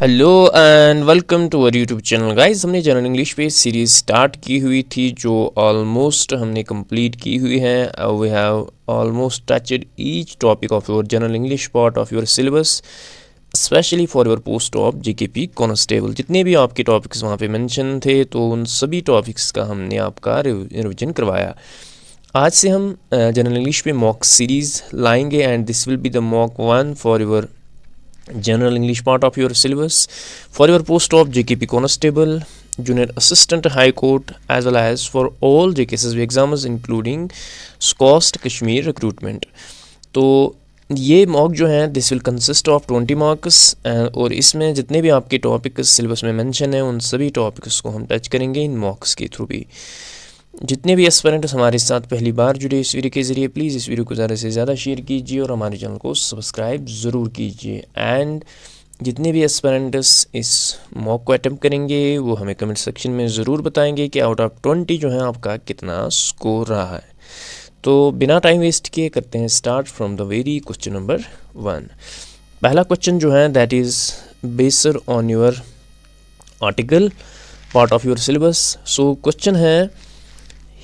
Hello and welcome to our YouTube channel guys. हमने general English पे series start की हुई थी जो ऑलमोस्ट हमने कंप्लीट की हुई है। We have almost touched each topic of your general English part of your syllabus, specially for your post of GKP constable. जितने भी आपके टॉपिक्स वहाँ पे मेंशन थे तो उन सभी टॉपिक्स का हमने आपका रिविजन करवाया। आज से हम जनरल इंग्लिश पे मॉक सीरीज़ लाएंगे and this will be the mock 1 for your general English part of your syllabus for your post of JKP Constable, Junior Assistant High Court, as well as for all JKSSB exams including SCOST Kashmir Recruitment। तो ये mock जो है this will consist of 20 marks और इसमें जितने भी आपके topics syllabus में मेंशन है उन सभी टॉपिक्स को हम टच करेंगे इन मॉक्स के थ्रू भी। जितने भी एस्पिरेंट्स हमारे साथ पहली बार जुड़े इस वीडियो के ज़रिए प्लीज़ इस वीडियो को ज़्यादा से ज़्यादा शेयर कीजिए और हमारे चैनल को सब्सक्राइब ज़रूर कीजिए। एंड जितने भी एस्पिरेंट्स इस मॉक को अटेम्प्ट करेंगे वो हमें कमेंट सेक्शन में ज़रूर बताएंगे कि आउट ऑफ 20 जो है आपका कितना स्कोर रहा है। तो बिना टाइम वेस्ट किए करते हैं start from the very question number 1। पहला क्वेश्चन जो है that is based on your article part of your syllabus. So question है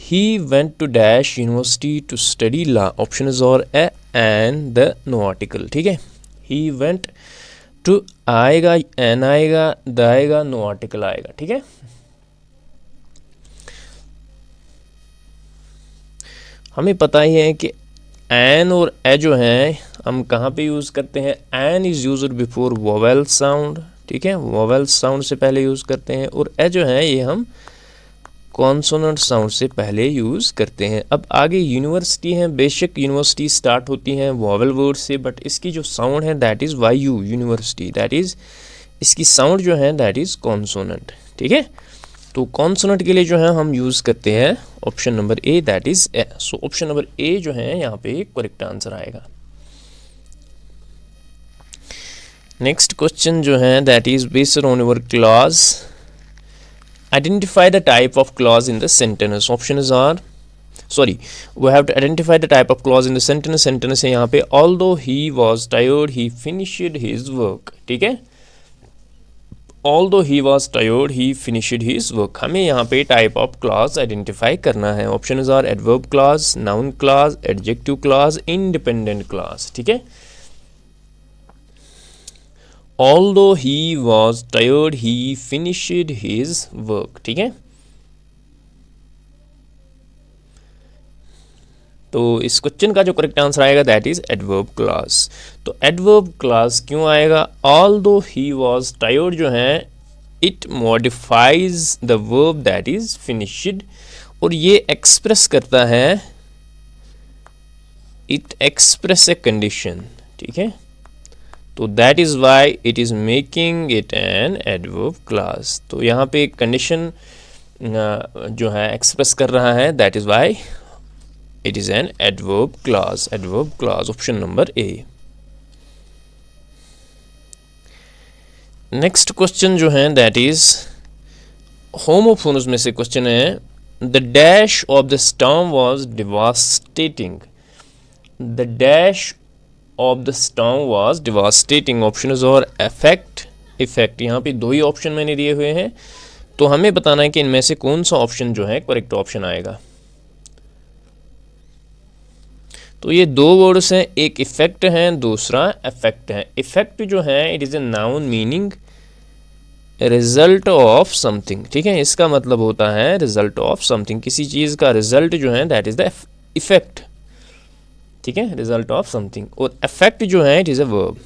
He went to dash university to study law. Options are A and the no article. ठीक है, he went to आएगा N आएगा the आएगा no article आएगा। ठीक है, हमें पता ही है कि N और A जो हैं हम कहाँ पे यूज़ करते हैं। N is used before vowel sound. ठीक है, वोवेल साउंड से पहले यूज़ करते हैं और A जो है ये हम कॉन्सोनेंट साउंड से पहले यूज़ करते हैं। अब आगे यूनिवर्सिटी है, बेशक यूनिवर्सिटी स्टार्ट होती हैं वॉवल वर्ड से, बट इसकी जो साउंड है that is why U university, that is इसकी साउंड जो है दैट इज़ कॉन्सोनेंट। ठीक है, तो कॉन्सोनेंट के लिए जो है हम यूज़ करते हैं option number A that is a. So option number A जो है यहाँ पे करेक्ट आंसर आएगा। नेक्स्ट क्वेश्चन जो है that is based on your clause. Identify the type of clause in the sentence. Options are we have to identify the type of clause in the sentence. Sentence है यहाँ पे although he was tired he finished his work। ठीक है, although he was tired he finished his work। हमें यहाँ पे type of clause identify करना है। Options are adverb clause, noun clause, adjective clause, independent clause। ठीक है, although he was tired he finished his work। ठीक है, तो इस क्वेश्चन का जो करेक्ट आंसर आएगा दैट इज एडवर्ब क्लॉज। तो एडवर्ब क्लॉज क्यों आएगा? although he was tired जो है it modifies the verb that is finished और ये एक्सप्रेस करता है, इट एक्सप्रेस ए कंडीशन। ठीक है, तो that is why it is making it an adverb clause. तो यहाँ पे कंडीशन जो है एक्सप्रेस कर रहा है that is why it is an adverb clause. Adverb clause option number A. Next question जो है दैट इज़ होमोफोन्स में से क्वेश्चन है the dash of the storm was devastating. The dash of the storm was devastating. Options और effect. Effect यहाँ पे दो ही option मैंने दिए हुए हैं तो हमें बताना है कि इनमें से कौन सा ऑप्शन जो है करेक्ट ऑप्शन आएगा। तो ये दो वर्ड्स हैं, एक इफेक्ट है दूसरा इफेक्ट है। इफेक्ट जो है it is a noun meaning result of something. ठीक है, इसका मतलब होता है रिजल्ट ऑफ समथिंग, किसी चीज़ का रिजल्ट जो है दैट इज़ द इफेक्ट। ठीक है, रिजल्ट ऑफ समथिंग। और इफेक्ट जो है इट इज़ अ वर्ब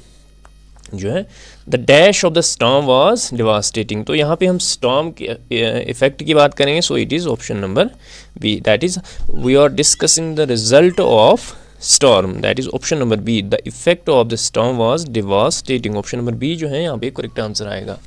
जो है the dash of the storm was devastating. तो यहाँ पे हम स्टॉर्म के इफेक्ट की बात करेंगे so it is option number B that is we are discussing the result of storm that is option number B the effect of the storm was devastating. Option number B जो है यहाँ पे correct answer आएगा।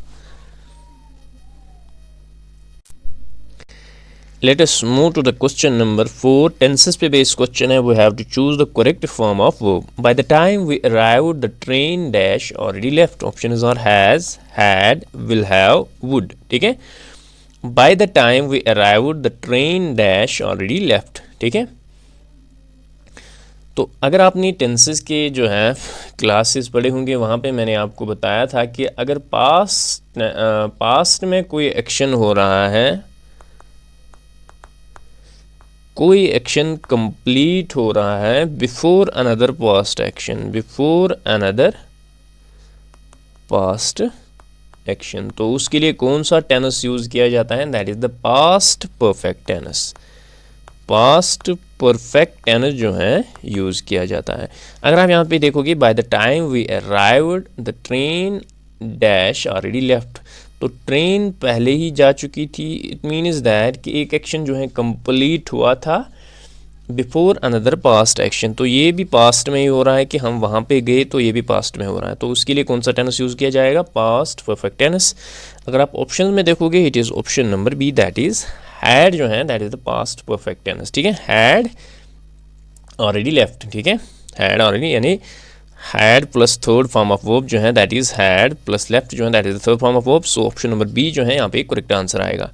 Let us move to the question number 4. Tenses पे based question है, we have to choose the correct form of verb. By the time we arrived, the train dash already left. Options are has, had, will have, would. ठीक है, by the time we arrived, the train dash already left. ठीक है, तो अगर आपने tenses के जो है क्लासेस पढ़े होंगे, वहाँ पे मैंने आपको बताया था कि अगर पास्ट में कोई एक्शन हो रहा है, कोई एक्शन कंप्लीट हो रहा है before another past action, before another past action, तो उसके लिए कौन सा टेंस यूज़ किया जाता है? That is the past perfect tense. Past perfect tense जो है यूज़ किया जाता है। अगर आप यहाँ पे देखोगे, by the time we arrived the train dash already left, तो ट्रेन पहले ही जा चुकी थी। इट मीन्स दैट कि एक एक्शन जो है कंप्लीट हुआ था बिफोर अनदर पास्ट एक्शन, तो ये भी पास्ट में ही हो रहा है कि हम वहाँ पे गए, तो ये भी पास्ट में हो रहा है। तो उसके लिए कौन सा टेंस यूज़ किया जाएगा? Past perfect tense. अगर आप ऑप्शन में देखोगे, it is option number B, that is had जो है, that is the past perfect tense. ठीक है, हैड ऑलरेडी लेफ्ट। ठीक है, हैड ऑलरेडी यानी had plus third form of verb जो है, that is had plus left जो है, that is the third form of verb. So option number B जो है यहाँ पे करेक्ट आंसर आएगा।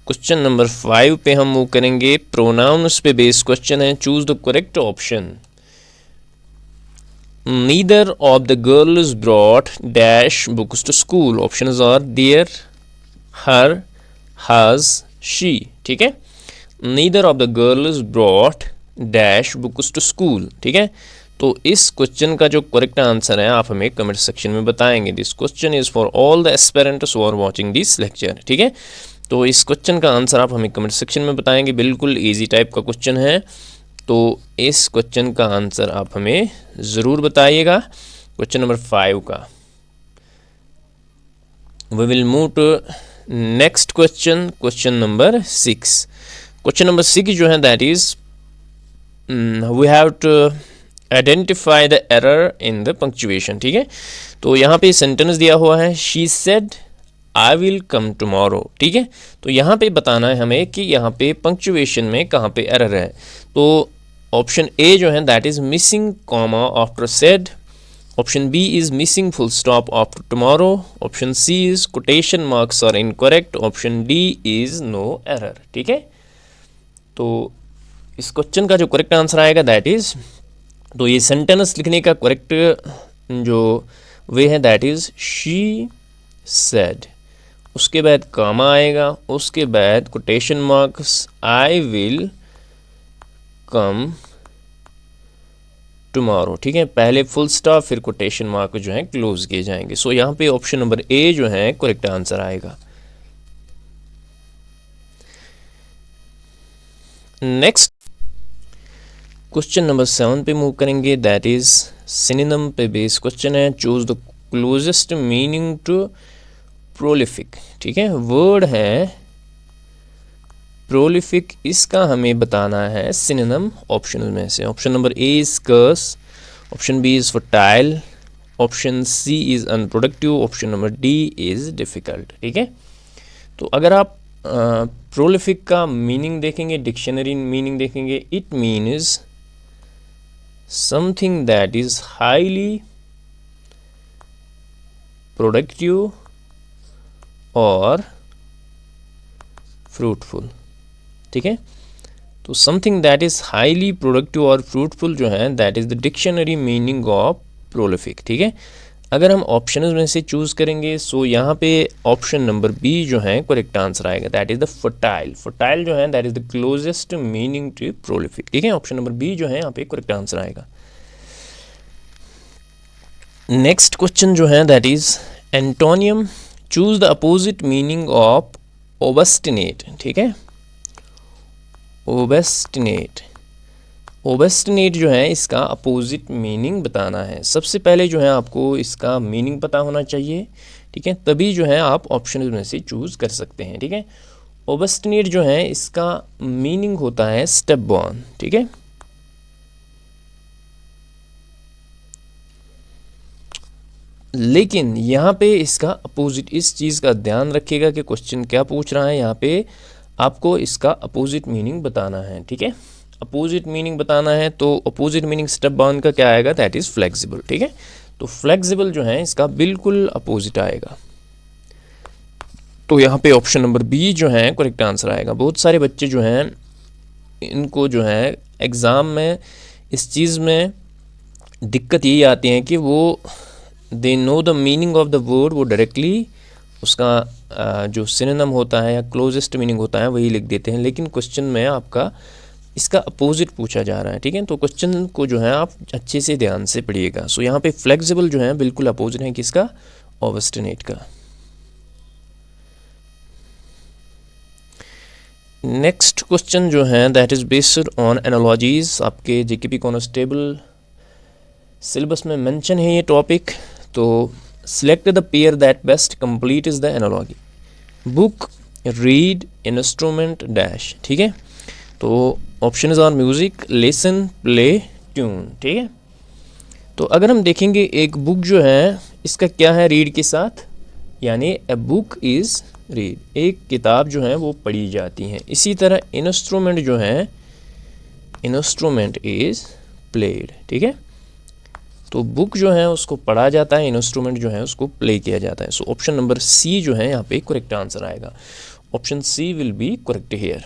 क्वेश्चन नंबर 5 पे हम मूव करेंगे। प्रोनाउंस पे बेस्ड क्वेश्चन है। Choose the correct option. Neither of the girls brought dash books to school. Options are their, her, hers, she. ठीक है, neither of the girls brought dash books to school. ठीक है, तो इस क्वेश्चन का जो करेक्ट आंसर है आप हमें कमेंट सेक्शन में बताएंगे। This question is for all the aspirants who are watching this lecture. ठीक है, तो इस क्वेश्चन का आंसर आप हमें कमेंट सेक्शन में बताएंगे। बिल्कुल इजी टाइप का क्वेश्चन है, तो इस क्वेश्चन का आंसर आप हमें ज़रूर बताइएगा। क्वेश्चन नंबर 5 का we will move to next question, question number 6। Question number 6 जो है, that is we have to identify the error in the punctuation. ठीक है, तो यहाँ पे सेंटेंस दिया हुआ है, she said I will come tomorrow. ठीक है, तो यहाँ पे बताना है हमें कि यहाँ पे पंक्चुएशन में कहाँ पे एरर है। तो ऑप्शन ए जो है, that is missing comma after said. Option B is missing full stop after tomorrow. Option C is quotation marks are incorrect. Option D is no error. ठीक है, तो इस क्वेश्चन का जो करेक्ट आंसर आएगा, दैट इज़, तो ये सेंटेंस लिखने का करेक्ट जो वे है, दैट इज़ शी सेड, उसके बाद कामा आएगा, उसके बाद quotation marks, I will come tomorrow. ठीक है, पहले फुल स्टॉप फिर कोटेशन मार्क जो है क्लोज किए जाएंगे। सो यहाँ पे ऑप्शन नंबर ए जो है करेक्ट आंसर आएगा। नेक्स्ट क्वेश्चन नंबर 7 पे मूव करेंगे, दैट इज सिनोनिम पे बेस्ड क्वेश्चन है। Choose the closest meaning to prolific. ठीक है, वर्ड है प्रोलिफिक, इसका हमें बताना है सिनोनिम ऑप्शन में से। Option number A is curse, option B is fertile, option C is unproductive, option number D is difficult. ठीक है, तो अगर आप प्रोलिफिक का मीनिंग देखेंगे, डिक्शनरी मीनिंग देखेंगे, it means something that is highly productive और फ्रूटफुल। ठीक है, तो something that is highly productive और फ्रूटफुल जो है, that is the dictionary meaning of prolific. ठीक है, अगर हम ऑप्शन में से चूज करेंगे, सो यहाँ पे ऑप्शन नंबर बी जो है करेक्ट आंसर आएगा, that is the fertile. Fertile जो है, that is the closest meaning to prolific. ठीक है, ऑप्शन नंबर बी जो है यहाँ पे करेक्ट आंसर आएगा। नेक्स्ट क्वेश्चन जो है, that is antonym. Choose the opposite meaning of obstinate. ठीक है, ओबस्टिनेट, ओबस्टिनेट जो है इसका अपोजिट मीनिंग बताना है। सबसे पहले जो है आपको इसका मीनिंग पता होना चाहिए। ठीक है, तभी जो है आप ऑप्शन में से चूज कर सकते हैं। ठीक है, ओबस्टिनेट जो है इसका मीनिंग होता है स्टेबॉर्न। ठीक है, लेकिन यहाँ पे इसका अपोजिट, इस चीज़ का ध्यान रखिएगा कि क्वेश्चन क्या पूछ रहा है। यहाँ पे आपको इसका अपोजिट मीनिंग बताना है। ठीक है, अपोजिट मीनिंग बताना है, तो अपोजिट मीनिंग स्टेबॉर्न का क्या आएगा, दैट इज़ फ्लेक्सिबल। ठीक है, तो फ्लेक्सिबल जो है इसका बिल्कुल अपोजिट आएगा। तो यहाँ पे ऑप्शन नंबर बी जो है करेक्ट आंसर आएगा। बहुत सारे बच्चे जो हैं इनको जो है एग्ज़ाम में इस चीज़ में दिक्कत यही आती है कि वो they know the meaning of the word, वो डायरेक्टली उसका जो सिनोनिम होता है या क्लोजेस्ट मीनिंग होता है वही लिख देते हैं, लेकिन क्वेश्चन में आपका इसका अपोजिट पूछा जा रहा है। ठीक है, तो क्वेश्चन को जो है आप अच्छे से ध्यान से पढ़िएगा। सो यहाँ पे फ्लेक्सिबल जो है बिल्कुल अपोजिट है किसका, ऑब्स्टिनेट का। नेक्स्ट क्वेश्चन जो है that is based on analogies, आपके जेकेपी कांस्टेबल सिलेबस में मेंशन है ये टॉपिक। तो select the pair that best complete is the analogy, book, read, instrument, dash. ठीक है, तो option are music, lesson, play, tune. ठीक है, तो अगर हम देखेंगे एक बुक जो है इसका क्या है रीड के साथ, यानी ए बुक इज़ रीड, एक किताब जो है वो पढ़ी जाती है। इसी तरह इंस्ट्रूमेंट जो है, इंस्ट्रूमेंट इज़ प्लेड। ठीक है, तो बुक जो है उसको पढ़ा जाता है, इंस्ट्रूमेंट जो है उसको प्ले किया जाता है। सो ऑप्शन नंबर सी जो है यहाँ पे करेक्ट आंसर आएगा। Option C will be correct here.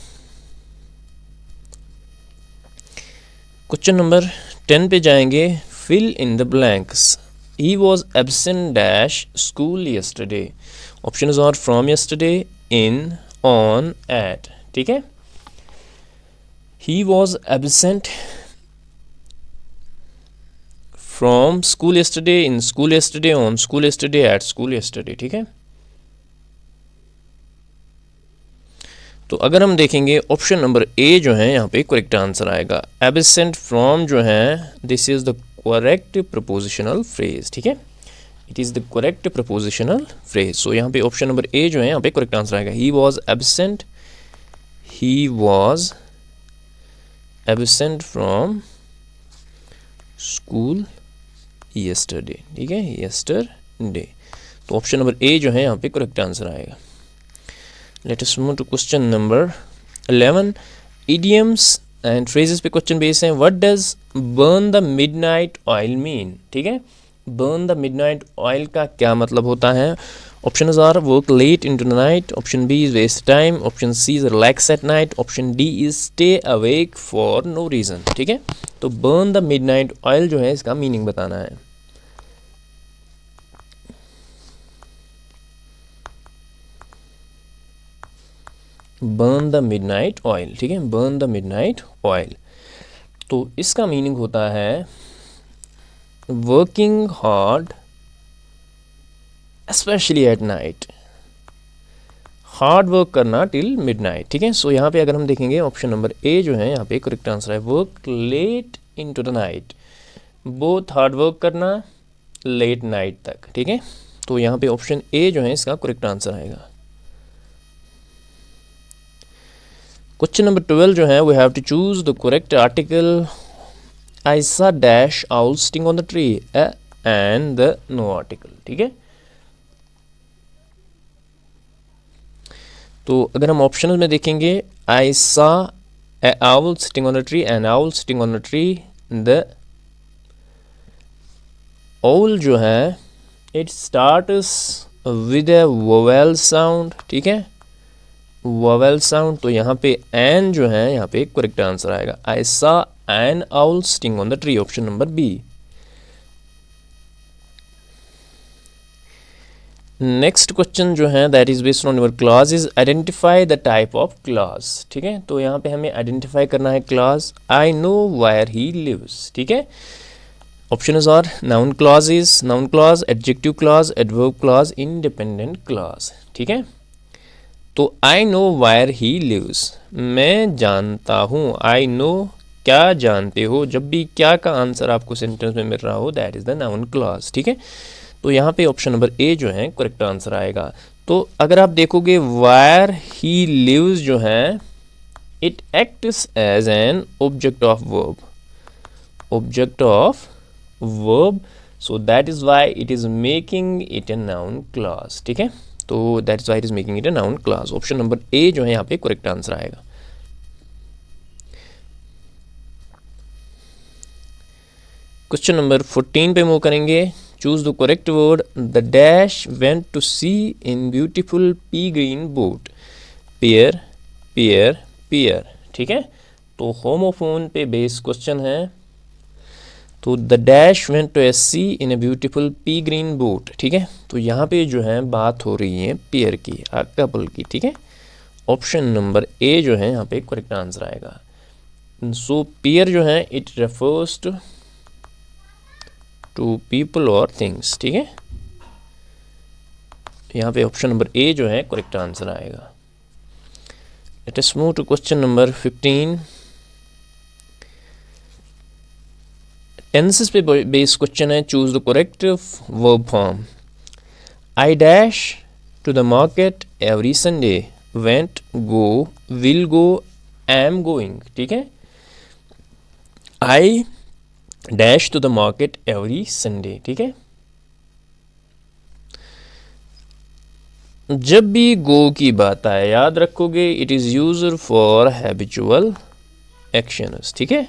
Question number 10 पे जाएंगे, fill in the blanks. He was absent dash school yesterday। Options are from yesterday, in, on, at. ठीक है, he was absent from school yesterday, in school yesterday, on school yesterday, at school yesterday। ठीक है, तो अगर हम देखेंगे option number A जो है यहाँ पे करेक्ट आंसर आएगा। एब्सेंट फ्रॉम जो है this is the correct prepositional phrase. ठीक है, it is the correct prepositional phrase. So यहाँ पे ऑप्शन नंबर ए जो है यहाँ पे करेक्ट आंसर आएगा। ही was absent, he was absent from school yesterday। ठीक है, yesterday, तो ऑप्शन नंबर ए जो है यहाँ पे करेक्ट आंसर आएगा। Let us move to question number 11। idioms and phrases पे क्वेश्चन बेस है। What does burn the midnight oil mean. ठीक है, बर्न द मिडनाइट ऑयल का क्या मतलब होता है। Option are work late into the night, option B is waste time, option C is relax at night, option D is stay awake for no reason. ठीक है, तो burn the midnight oil जो है इसका meaning बताना है। Burn the midnight oil. ठीक है, बर्न द मिडनाइट ऑयल, तो इसका मीनिंग होता है working hard specially at night, hard work करना टिल मिडनाइट। ठीक है, सो यहाँ पे अगर हम देखेंगे ऑप्शन नंबर ए जो है यहाँ पे करेक्ट आंसर है। Work late into the night, both hard work करना लेट नाइट तक। ठीक है, तो यहाँ पे ऑप्शन ए जो है इसका करेक्ट आंसर आएगा। क्वेश्चन नंबर 12 जो है we have to choose the correct article. I saw dash owl sitting on the tree and the no article. ठीक है, तो अगर हम ऑप्शनल में देखेंगे I saw a owl sitting on the tree, an owl sitting on the tree, the owl जो है it starts with a vowel sound. ठीक है, वोवेल साउंड, तो यहाँ पे एन जो है यहाँ पे करेक्ट आंसर आएगा। I saw an owl sitting on the tree, option number B. Next question जो है that is based on your clause is identify the type of clause. ठीक है, तो यहाँ पे हमें आइडेंटिफाई करना है clause. I know where he lives. ठीक है, option are noun clauses, noun clause, adjective clause, adverb clause, independent clause. ठीक है, तो I know where he lives, मैं जानता हूँ। आई नो क्या जानते हो, जब भी क्या का आंसर आपको सेंटेंस में मिल रहा हो that is the noun clause. ठीक है, तो यहाँ पे ऑप्शन नंबर ए जो है करेक्ट आंसर आएगा। तो अगर आप देखोगे वायर ही लिव्स जो है it acts as an object of verb, object of verb, so that is why it is making it a noun clause. ठीक है, तो that is why it is making it a noun clause. Option number A जो है यहाँ पे correct answer आएगा। Question number 14 पे move करेंगे। Choose the correct word. The dash went to sea in beautiful pea green boat. Pair, pair, pair. ठीक है, तो होमोफोन पे बेस्ड क्वेश्चन है। तो the dash went to sea in a beautiful pea green boat, ठीक है। तो यहाँ पे जो है बात हो रही है पेयर की, कपल की, ठीक है। ऑप्शन नंबर ए जो है यहाँ पे करेक्ट आंसर आएगा। सो पेयर जो है इट रेफर्स टू पीपल और थिंग्स, ठीक है। यहाँ पे ऑप्शन नंबर ए जो है करेक्ट आंसर आएगा। Let us move to question number 15। Tenses पे बेस्ड क्वेश्चन है। Choose the correct verb form. I dash to the market every Sunday, went, go, will go, am going, ठीक है। I dash to the market every Sunday, ठीक है। जब भी गो की बात आए याद रखोगे it is used for habitual actions, ठीक है।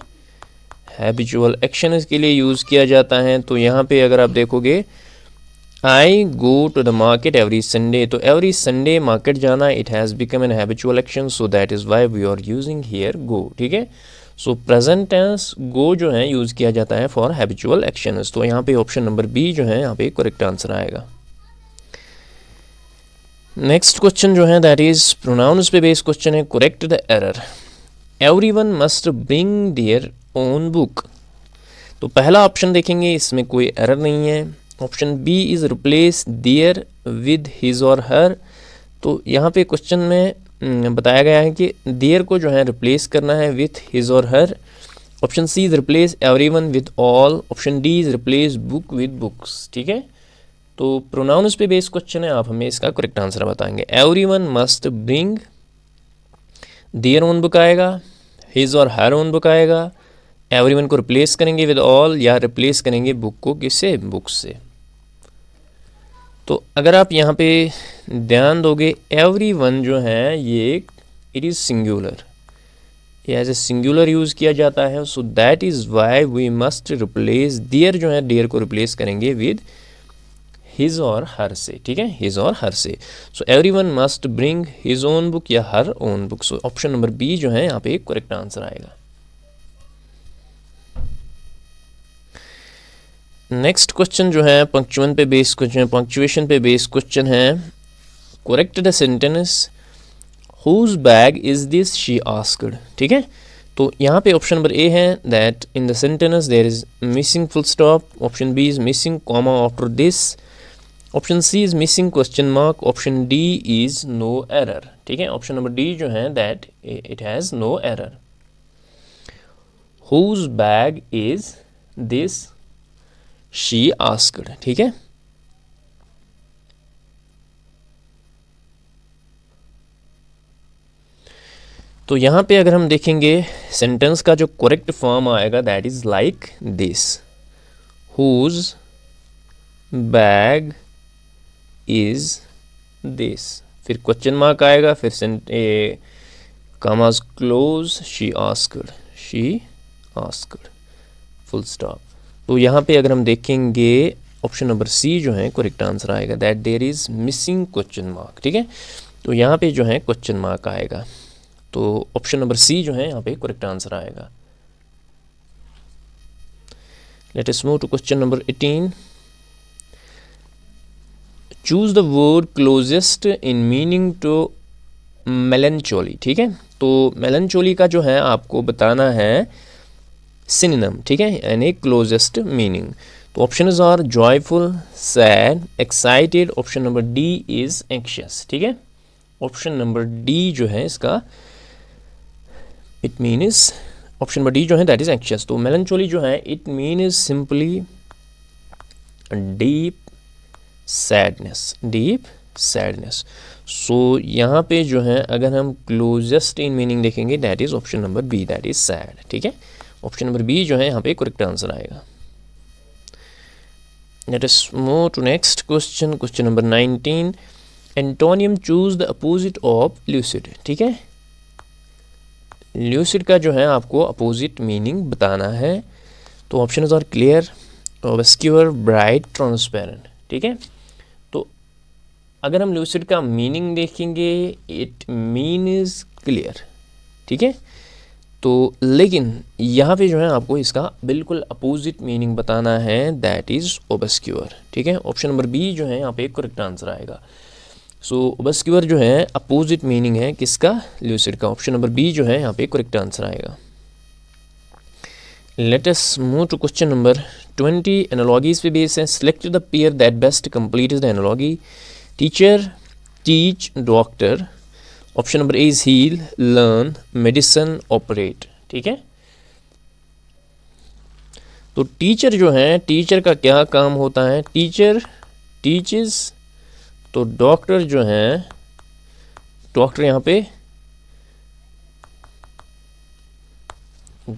हैबिचुअल एक्शंस के लिए यूज़ किया जाता है। तो यहाँ पे अगर आप देखोगे I go to the market every Sunday, तो एवरी संडे मार्केट जाना it has become an habitual action, so that is why we are using here go, ठीक है। सो प्रेजेंट टेंस गो जो है यूज़ किया जाता है फॉर हैबिचुअल एक्शंस। तो यहाँ पे ऑप्शन नंबर बी जो है यहाँ पे करेक्ट आंसर आएगा। नेक्स्ट क्वेश्चन जो है दैट इज प्रोनाउंस पे बेस्ड क्वेश्चन है। Correct the error. Everyone must bring their own book. तो पहला ऑप्शन देखेंगे, इसमें कोई एरर नहीं है। Option B is replace their with his और हर। तो यहाँ पे क्वेश्चन में बताया गया है कि देयर को जो है रिप्लेस करना है विथ हिज और her. Option C is replace everyone with all. Option D is replace book with books, ठीक है। तो प्रोनाउंस पे बेस्ड क्वेश्चन है, आप हमें इसका करेक्ट आंसर बताएंगे। Everyone must bring, their own book आएगा, हिज और हर ओन बुक आएगा। एवरीवन को रिप्लेस करेंगे विद ऑल या रिप्लेस करेंगे बुक को किससे, बुक से। तो अगर आप यहाँ पे ध्यान दोगे एवरीवन जो है ये इट इज़ सिंगुलर, ये एज ए सिंगुलर यूज़ किया जाता है। So that is why we must replace their जो है देयर को रिप्लेस करेंगे विद हिज और हर से, ठीक है, हिज और हर से। So everyone must bring his own book या her own book. So option number B जो है यहाँ पे करेक्ट आंसर आएगा। नेक्स्ट क्वेश्चन जो है पंक्चुएशन पे बेस्ड क्वेश्चन, पंक्चुएशन पे बेस्ड क्वेश्चन है। Correct the sentence whose bag is this she asked, ठीक है। तो यहाँ पे ऑप्शन नंबर ए है that in the sentence there is missing full stop. Option B is missing comma after this. Option C is missing question mark. Option D is no error, ठीक है। Option number D जो है that it has no error. Whose bag is this she asked, ठीक है। तो यहाँ पे अगर हम देखेंगे सेंटेंस का जो करेक्ट फॉर्म आएगा that is like this, whose bag is this, फिर क्वेश्चन मार्क आएगा, फिर commas close, she asked, full stop. तो यहाँ पे अगर हम देखेंगे ऑप्शन नंबर सी जो है करेक्ट आंसर आएगा that there is missing question mark, ठीक है। तो यहाँ पे जो है क्वेश्चन मार्क आएगा। तो ऑप्शन नंबर सी जो है यहाँ पे करेक्ट आंसर आएगा। Let us move to question number 18। Choose the word closest in meaning to melancholy, ठीक है। तो मेलनचोली का जो है आपको बताना है सिनोनिम, ठीक है, यानी क्लोजेस्ट मीनिंग। तो options are joyful, sad, excited. Option number D is anxious, ठीक है। ऑप्शन नंबर डी जो है इसका it means, option number D जो है दैट इज एंक्शियस। तो मेलनचोली जो है it means simply deep sadness, deep sadness. So यहाँ पे जो है अगर हम क्लोजेस्ट इन मीनिंग देखेंगे that is option number B, that is sad, ठीक है। ऑप्शन नंबर बी जो है यहाँ पे करेक्ट आंसर आएगा। Let us move to next question, question number 19। Antonym choose the opposite of lucid, ठीक है। ल्यूसिड का जो है आपको अपोजिट मीनिंग बताना है। तो options are clear, obscure, bright, transparent, ठीक है। तो अगर हम ल्यूसिड का मीनिंग देखेंगे इट मीन्स क्लियर, ठीक है। तो लेकिन यहाँ पे जो है आपको इसका बिल्कुल अपोजिट मीनिंग बताना है, दैट इज़ ओबस्क्योर। ठीक है, ऑप्शन नंबर बी जो है यहाँ पे करेक्ट आंसर आएगा। सो ओबस्क्योर जो है अपोजिट मीनिंग है किसका, ल्यूसिड का। ऑप्शन नंबर बी जो है यहाँ पे करेक्ट आंसर आएगा। Let us move to question number 20। Analogies पे बेस है। Select the pair that best complete the analogy, teacher, teach, doctor. Option number A is heal, learn, medicine, operate. ठीक है, तो टीचर जो है, टीचर का क्या काम होता है, टीचर टीचेस। तो डॉक्टर जो है, डॉक्टर यहाँ पे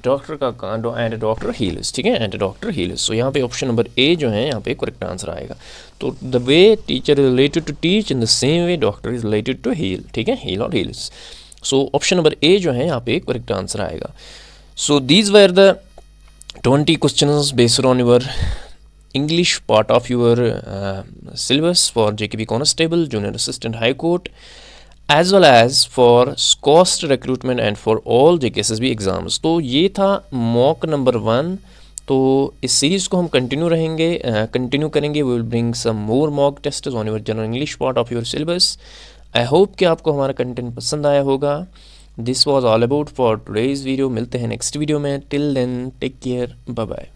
डॉक्टर का काम, एंड डॉक्टर हील्स। ठीक है, एंड डॉक्टर हील्स। सो यहाँ पे ऑप्शन नंबर ए जो है यहाँ पे करेक्ट आंसर आएगा। तो the way teacher is related to teach, in the same way doctor is related to heal. ठीक है, हील और heals. So option number A जो है यहाँ पे करेक्ट आंसर आएगा। So these were the 20 questions based on your English part of your syllabus for JKB Constable, Junior Assistant High Court, as well as for cost recruitment and for all JKSSB exams। तो ये था mock number 1। तो इस series को हम continue करेंगे। We will bring some more mock test on your general English part of your syllabus. I hope कि आपको हमारा कंटेंट पसंद आया होगा। This was all about for today's video. मिलते हैं नेक्स्ट वीडियो में। Till then take care, bye bye.